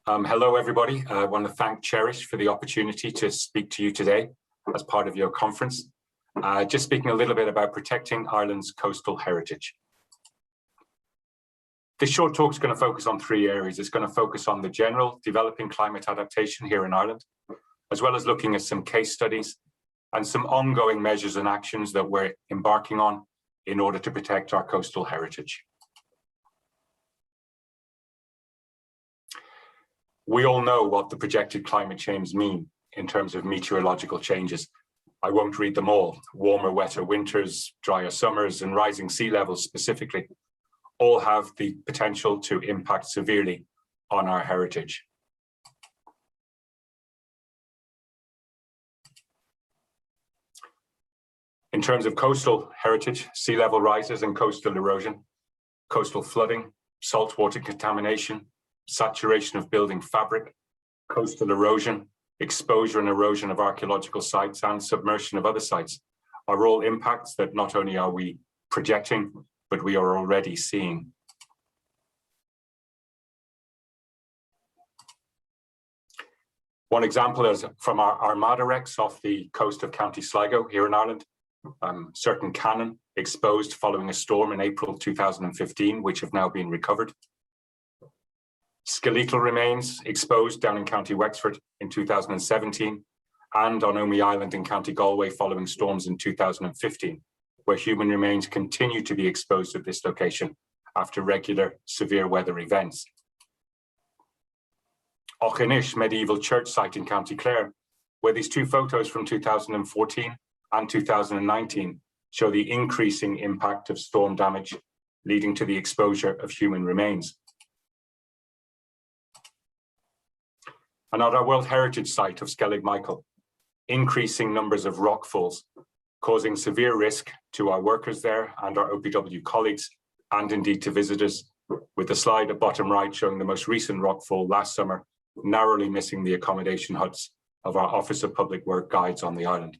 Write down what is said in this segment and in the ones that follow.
Hello, everybody. I want to thank CHERISH for the opportunity to speak to you today as part of your conference. Just speaking a little bit about protecting Ireland's coastal heritage. This short talk is going to focus on three areas. It's going to focus on the general developing climate adaptation here in Ireland, as well as looking at some case studies and some ongoing measures and actions that we're embarking on in order to protect our coastal heritage. We all know what the projected climate change mean in terms of meteorological changes. I won't read them all. Warmer, wetter winters, drier summers, and rising sea levels specifically all have the potential to impact severely on our heritage. In terms of coastal heritage, sea level rises and coastal erosion, coastal flooding, saltwater contamination, saturation of building fabric, coastal erosion, exposure and erosion of archaeological sites, and submersion of other sites are all impacts that not only are we projecting, but we are already seeing. One example is from our Armada wrecks off the coast of County Sligo here in Ireland. Certain cannon exposed following a storm in April 2015, which have now been recovered. Skeletal remains exposed down in County Wexford in 2017 and on Omey Island in County Galway following storms in 2015, where human remains continue to be exposed at this location after regular severe weather events. Auchinish medieval church site in County Clare, where these two photos from 2014 and 2019 show the increasing impact of storm damage leading to the exposure of human remains. And at our World Heritage Site of Skellig Michael, increasing numbers of rockfalls, causing severe risk to our workers there and our OPW colleagues, and indeed to visitors, with the slide at bottom right showing the most recent rockfall last summer, narrowly missing the accommodation huts of our Office of Public Work guides on the island.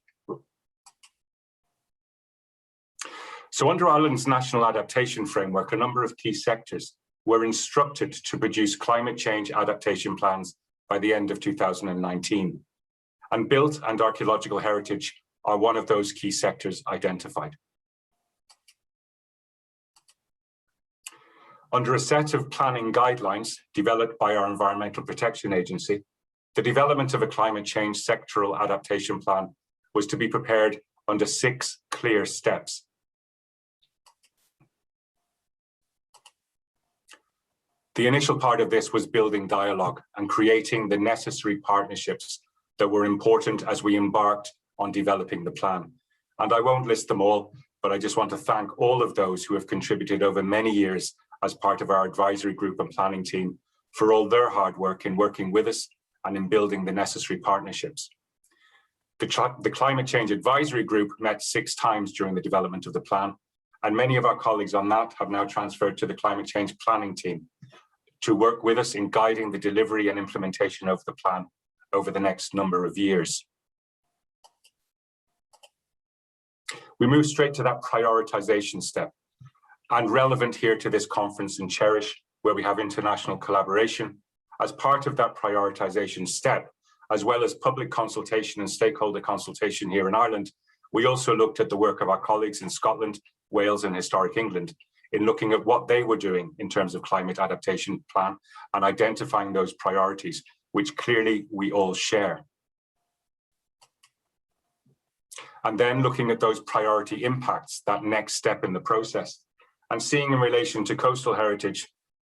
So under Ireland's National Adaptation Framework, a number of key sectors were instructed to produce climate change adaptation plans by the end of 2019. And built and archaeological heritage are one of those key sectors identified. Under a set of planning guidelines developed by our Environmental Protection Agency, the development of a climate change sectoral adaptation plan was to be prepared under 6 clear steps. The initial part of this was building dialogue and creating the necessary partnerships that were important as we embarked on developing the plan. And I won't list them all, but I just want to thank all of those who have contributed over many years as part of our advisory group and planning team for all their hard work in working with us and in building the necessary partnerships. The Climate Change Advisory Group met 6 times during the development of the plan, and many of our colleagues on that have now transferred to the Climate Change Planning team to work with us in guiding the delivery and implementation of the plan over the next number of years. We move straight to that prioritization step, and relevant here to this conference in CHERISH, where we have international collaboration. As part of that prioritization step, as well as public consultation and stakeholder consultation here in Ireland, we also looked at the work of our colleagues in Scotland, Wales, and Historic England in looking at what they were doing in terms of climate adaptation plan and identifying those priorities, which clearly we all share. And then looking at those priority impacts, that next step in the process, and seeing in relation to coastal heritage,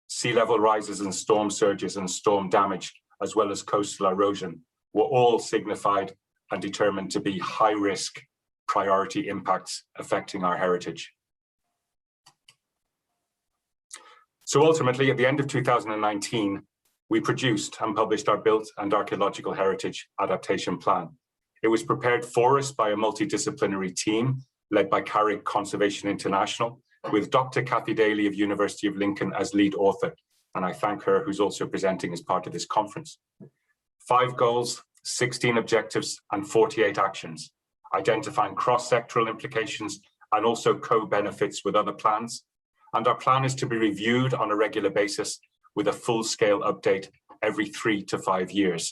sea level rises and storm surges and storm damage, as well as coastal erosion, were all signified and determined to be high risk priority impacts affecting our heritage. So ultimately, at the end of 2019, we produced and published our Built and Archaeological Heritage Adaptation Plan. It was prepared for us by a multidisciplinary team led by Carrick Conservation International, with Dr. Kathy Daly of University of Lincoln as lead author, and I thank her, who's also presenting as part of this conference. 5 goals, 16 objectives, and 48 actions, identifying cross-sectoral implications and also co-benefits with other plans. And our plan is to be reviewed on a regular basis with a full-scale update every 3 to 5 years.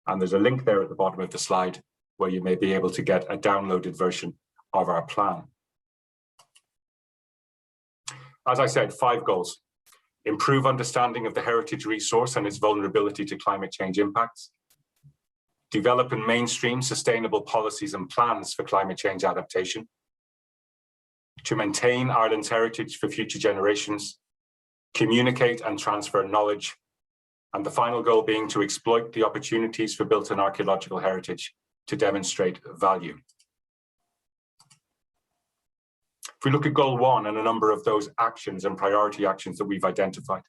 And there's a link there at the bottom of the slide where you may be able to get a downloaded version of our plan. As I said, 5 goals. Improve understanding of the heritage resource and its vulnerability to climate change impacts. Develop and mainstream sustainable policies and plans for climate change adaptation. To maintain Ireland's heritage for future generations. Communicate and transfer knowledge. And the final goal being to exploit the opportunities for built and archaeological heritage to demonstrate value. If we look at goal 1 and a number of those actions and priority actions that we've identified.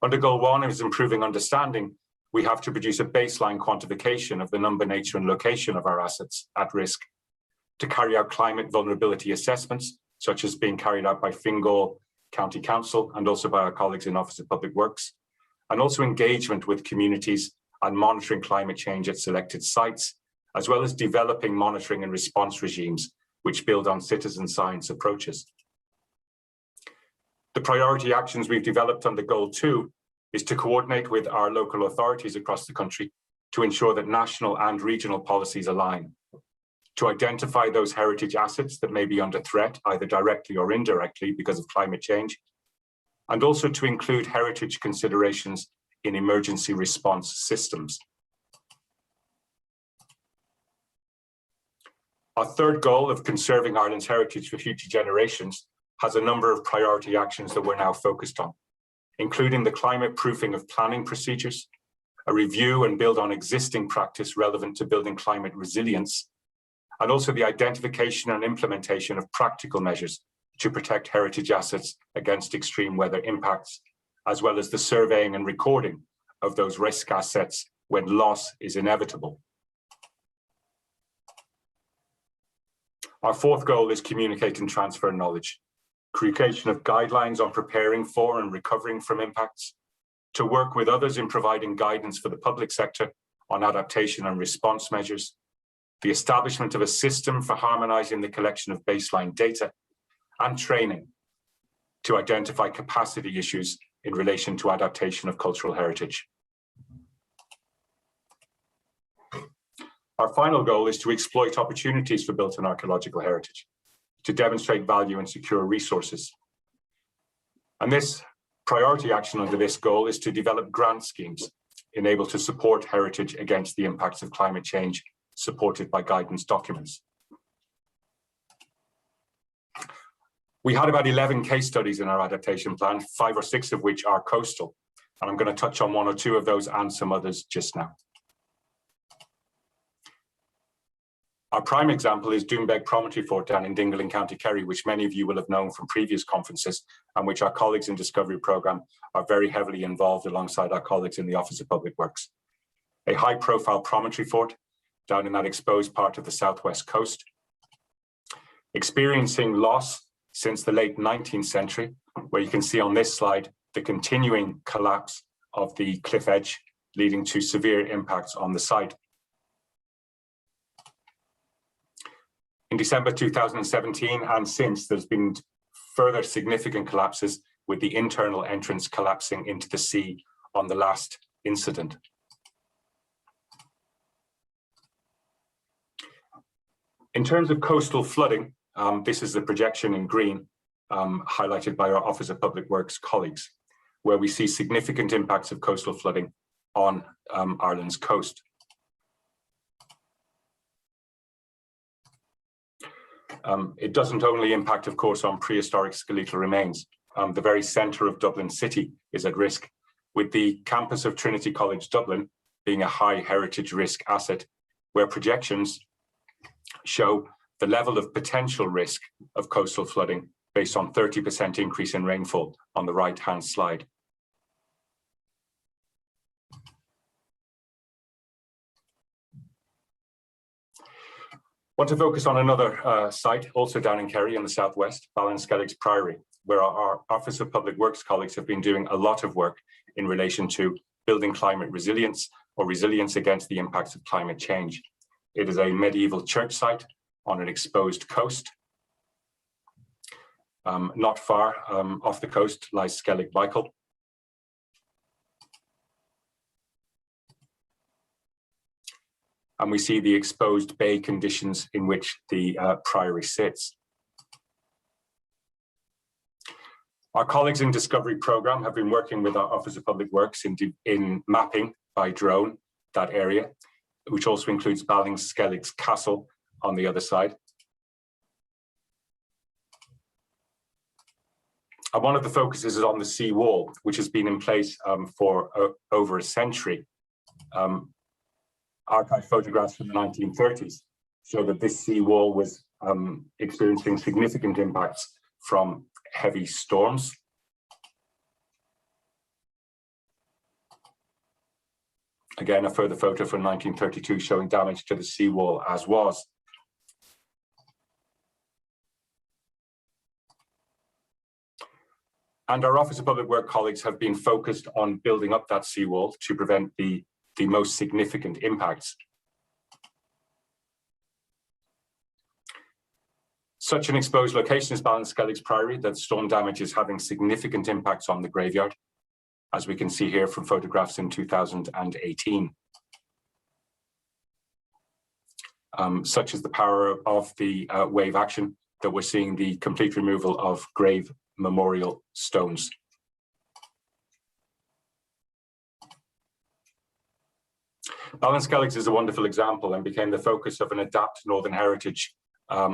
Under goal 1 is improving understanding. We have to produce a baseline quantification of the number, nature and location of our assets at risk, to carry out climate vulnerability assessments, such as being carried out by Fingal County Council and also by our colleagues in Office of Public Works, and also engagement with communities and monitoring climate change at selected sites, as well as developing monitoring and response regimes which build on citizen science approaches. The priority actions we've developed under goal 2 is to coordinate with our local authorities across the country to ensure that national and regional policies align, to identify those heritage assets that may be under threat, either directly or indirectly because of climate change, and also to include heritage considerations in emergency response systems. Our third goal of conserving Ireland's heritage for future generations has a number of priority actions that we're now focused on, including the climate proofing of planning procedures, a review and build on existing practice relevant to building climate resilience, and also the identification and implementation of practical measures to protect heritage assets against extreme weather impacts, as well as the surveying and recording of those risk assets when loss is inevitable. Our fourth goal is communicate and transfer knowledge, creation of guidelines on preparing for and recovering from impacts, to work with others in providing guidance for the public sector on adaptation and response measures, the establishment of a system for harmonizing the collection of baseline data, and training to identify capacity issues in relation to adaptation of cultural heritage. Our final goal is to exploit opportunities for built and archaeological heritage, to demonstrate value and secure resources. And this priority action under this goal is to develop grant schemes enabled to support heritage against the impacts of climate change, supported by guidance documents. We had about 11 case studies in our adaptation plan, 5 or 6 of which are coastal, and I'm going to touch on 1 or 2 of those and some others just now. Our prime example is Doombeg Promontory Fort down in Dingle in County Kerry, which many of you will have known from previous conferences and which our colleagues in Discovery Programme are very heavily involved alongside our colleagues in the Office of Public Works. A high-profile promontory fort down in that exposed part of the southwest coast, experiencing loss since the late 19th century, where you can see on this slide the continuing collapse of the cliff edge, leading to severe impacts on the site. In December 2017 and since, there's been further significant collapses, with the internal entrance collapsing into the sea on the last incident. In terms of coastal flooding, this is the projection in green, highlighted by our Office of Public Works colleagues, where we see significant impacts of coastal flooding on Ireland's coast. It doesn't only impact, of course, on prehistoric skeletal remains. The very centre of Dublin City is at risk, with the campus of Trinity College Dublin being a high heritage risk asset, where projections show the level of potential risk of coastal flooding based on 30% increase in rainfall on the right-hand slide. I want to focus on another site, also down in Kerry in the southwest, Skellig's Priory, where our Office of Public Works colleagues have been doing a lot of work in relation to building climate resilience or resilience against the impacts of climate change. It is a medieval church site on an exposed coast. Not far off the coast lies Skellig Michael. and we see the exposed bay conditions in which the Priory sits. Our colleagues in Discovery Programme have been working with our Office of Public Works in mapping by drone that area, which also includes Skellig's castle on the other side. And one of the focuses is on the sea wall, which has been in place for over a century. Archive photographs from the 1930s show that this sea wall was experiencing significant impacts from heavy storms. Again, a further photo from 1932 showing damage to the seawall as was. And our Office of Public Work colleagues have been focused on building up that seawall to prevent the most significant impacts. Such an exposed location is Skellig's Priory that storm damage is having significant impacts on the graveyard, as we can see here from photographs in 2018. Such as the power of the wave action that we're seeing the complete removal of grave memorial stones. Skellig's is a wonderful example and became the focus of an Adapt Northern Heritage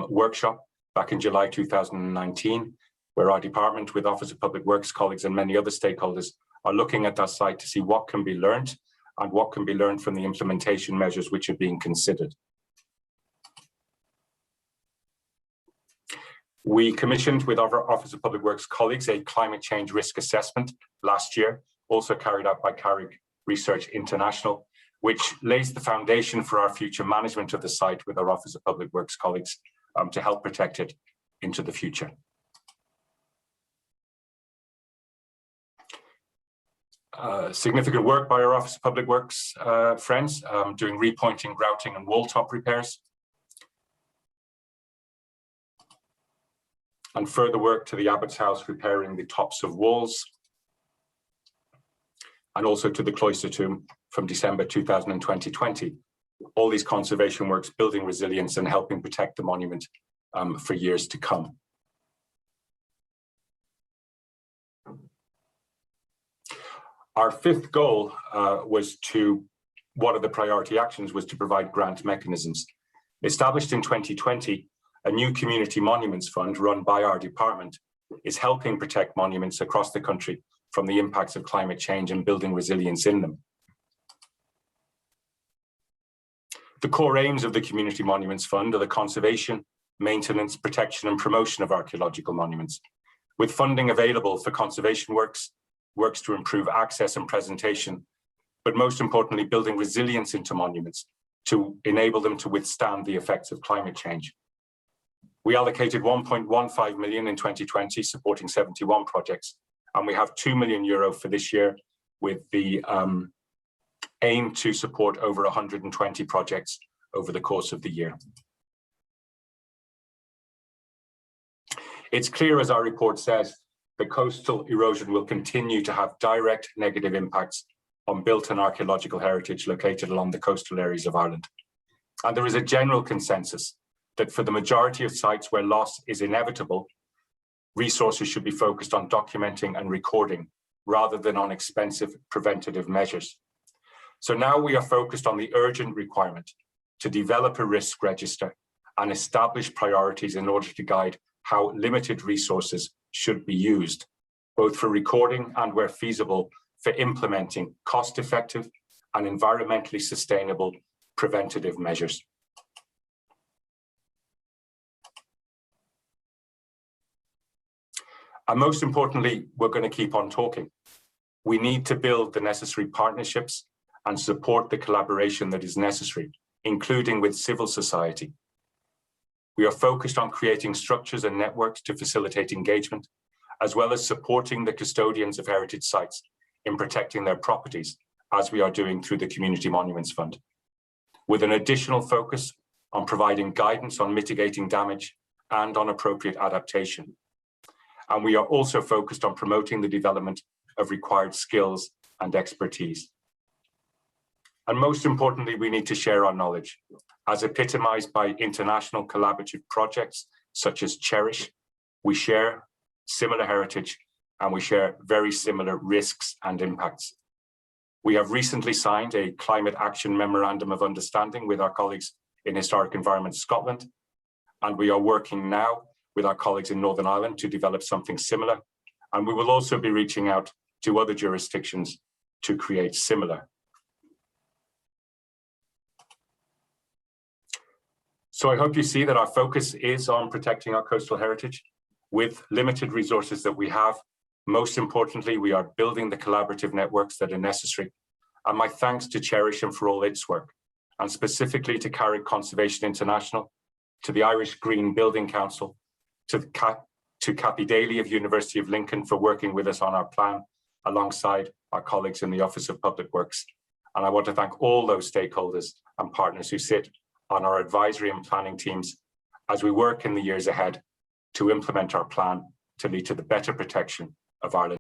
workshop back in July 2019, where our department with Office of Public Works colleagues and many other stakeholders are looking at that site to see what can be learned and what can be learned from the implementation measures which are being considered. We commissioned with our Office of Public Works colleagues a climate change risk assessment last year, also carried out by Carrick Research International, which lays the foundation for our future management of the site with our Office of Public Works colleagues to help protect it into the future. Significant work by our Office of Public Works friends, doing repointing, grouting and wall top repairs. And further work to the Abbot's House, repairing the tops of walls. And also to the cloister tomb from December 2020. All these conservation works building resilience and helping protect the monument for years to come. Our fifth goal one of the priority actions was to provide grant mechanisms. Established in 2020, a new community monuments fund run by our department is helping protect monuments across the country from the impacts of climate change and building resilience in them. The core aims of the Community Monuments Fund are the conservation, maintenance, protection and promotion of archaeological monuments, with funding available for conservation works to improve access and presentation, but most importantly, building resilience into monuments to enable them to withstand the effects of climate change. We allocated 1.15 million in 2020, supporting 71 projects, and we have €2 million for this year, with the aim to support over 120 projects over the course of the year. It's clear, as our report says, that coastal erosion will continue to have direct negative impacts on built and archaeological heritage located along the coastal areas of Ireland. And there is a general consensus that for the majority of sites where loss is inevitable, resources should be focused on documenting and recording rather than on expensive preventative measures. So now we are focused on the urgent requirement to develop a risk register and establish priorities in order to guide how limited resources should be used, both for recording and, where feasible, for implementing cost-effective and environmentally sustainable preventative measures. And most importantly, we're going to keep on talking. We need to build the necessary partnerships and support the collaboration that is necessary, including with civil society. We are focused on creating structures and networks to facilitate engagement, as well as supporting the custodians of heritage sites in protecting their properties, as we are doing through the Community Monuments Fund, with an additional focus on providing guidance on mitigating damage and on appropriate adaptation. And we are also focused on promoting the development of required skills and expertise. And most importantly, we need to share our knowledge, as epitomised by international collaborative projects such as CHERISH. We share similar heritage and we share very similar risks and impacts. We have recently signed a Climate Action Memorandum of Understanding with our colleagues in Historic Environment Scotland, and we are working now with our colleagues in Northern Ireland to develop something similar, and we will also be reaching out to other jurisdictions to create similar. So I hope you see that our focus is on protecting our coastal heritage with limited resources that we have. Most importantly, we are building the collaborative networks that are necessary. And my thanks to CHERISH and for all its work, and specifically to Carrick Conservation International, to the Irish Green Building Council, to Cappy Daly of University of Lincoln for working with us on our plan, alongside our colleagues in the Office of Public Works. And I want to thank all those stakeholders and partners who sit on our advisory and planning teams as we work in the years ahead to implement our plan to lead to the better protection of Ireland.